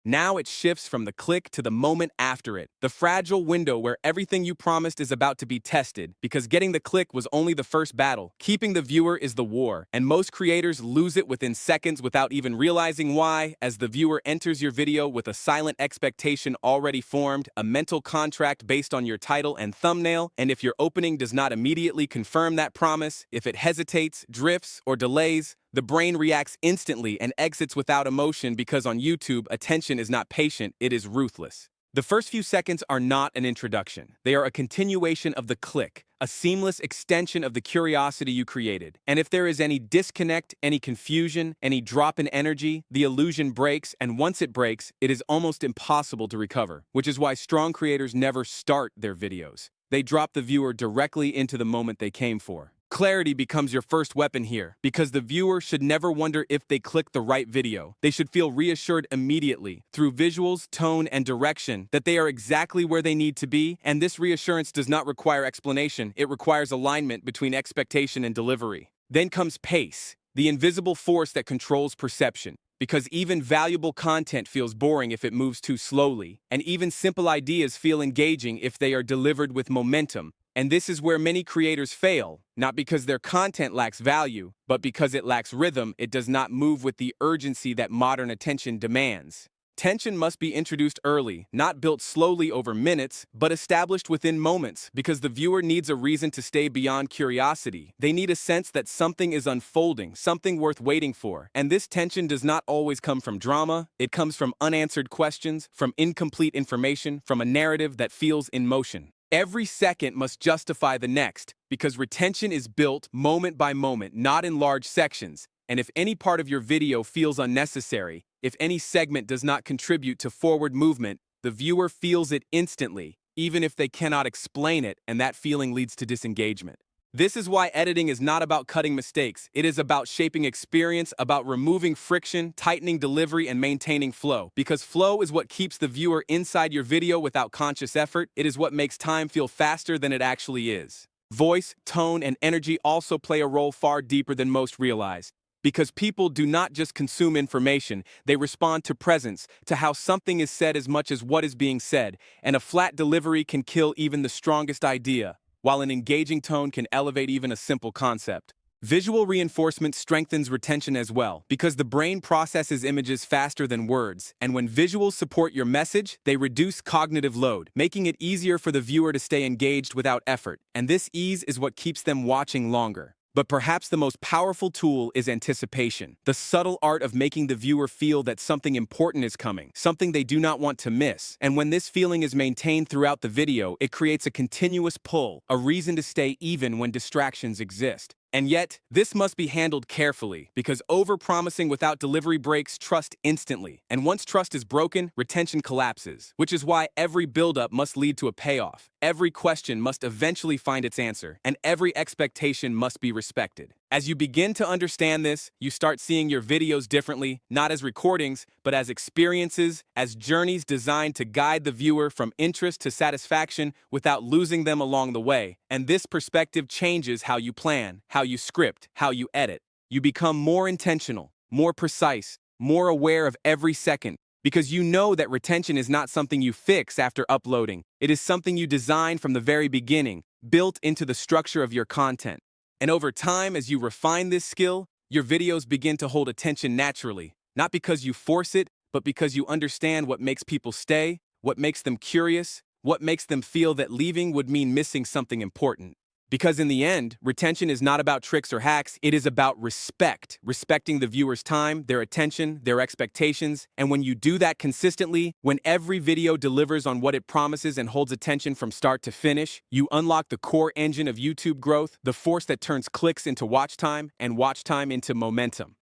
Now it shifts from the click to the moment after it, the fragile window where everything you promised is about to be tested, because getting the click was only the first battle. Keeping the viewer is the war, and most creators lose it within seconds without even realizing why, as the viewer enters your video with a silent expectation already formed, a mental contract based on your title and thumbnail, and if your opening does not immediately confirm that promise, if it hesitates, drifts, or delays, the brain reacts instantly and exits without emotion because on YouTube, attention is not patient, it is ruthless. The first few seconds are not an introduction. They are a continuation of the click, a seamless extension of the curiosity you created. And if there is any disconnect, any confusion, any drop in energy, the illusion breaks, and once it breaks, it is almost impossible to recover, which is why strong creators never start their videos. They drop the viewer directly into the moment they came for. Clarity becomes your first weapon here, because the viewer should never wonder if they clicked the right video. They should feel reassured immediately, through visuals, tone, and direction, that they are exactly where they need to be, and this reassurance does not require explanation, it requires alignment between expectation and delivery. Then comes pace, the invisible force that controls perception. Because even valuable content feels boring if it moves too slowly, and even simple ideas feel engaging if they are delivered with momentum. And this is where many creators fail, not because their content lacks value, but because it lacks rhythm. It does not move with the urgency that modern attention demands. Tension must be introduced early, not built slowly over minutes, but established within moments, because the viewer needs a reason to stay beyond curiosity. They need a sense that something is unfolding, something worth waiting for. And this tension does not always come from drama, it comes from unanswered questions, from incomplete information, from a narrative that feels in motion. Every second must justify the next, because retention is built moment by moment, not in large sections. And if any part of your video feels unnecessary, if any segment does not contribute to forward movement, the viewer feels it instantly, even if they cannot explain it, and that feeling leads to disengagement. This is why editing is not about cutting mistakes. It is about shaping experience, about removing friction, tightening delivery, and maintaining flow. Because flow is what keeps the viewer inside your video without conscious effort. It is what makes time feel faster than it actually is. Voice, tone, and energy also play a role far deeper than most realize. Because people do not just consume information, they respond to presence, to how something is said as much as what is being said, and a flat delivery can kill even the strongest idea, while an engaging tone can elevate even a simple concept. Visual reinforcement strengthens retention as well, because the brain processes images faster than words, and when visuals support your message, they reduce cognitive load, making it easier for the viewer to stay engaged without effort, and this ease is what keeps them watching longer. But perhaps the most powerful tool is anticipation, the subtle art of making the viewer feel that something important is coming, something they do not want to miss. And when this feeling is maintained throughout the video, it creates a continuous pull, a reason to stay even when distractions exist. And yet, this must be handled carefully, because over-promising without delivery breaks trust instantly. And once trust is broken, retention collapses, which is why every build-up must lead to a payoff. Every question must eventually find its answer, and every expectation must be respected. As you begin to understand this, you start seeing your videos differently, not as recordings, but as experiences, as journeys designed to guide the viewer from interest to satisfaction without losing them along the way. And this perspective changes how you plan, how you script, how you edit. You become more intentional, more precise, more aware of every second, because you know that retention is not something you fix after uploading. It is something you design from the very beginning, built into the structure of your content. And over time, as you refine this skill, your videos begin to hold attention naturally, not because you force it, but because you understand what makes people stay, what makes them curious, what makes them feel that leaving would mean missing something important. Because in the end, retention is not about tricks or hacks, it is about respect. Respecting the viewer's time, their attention, their expectations. And when you do that consistently, when every video delivers on what it promises and holds attention from start to finish, you unlock the core engine of YouTube growth, the force that turns clicks into watch time and watch time into momentum.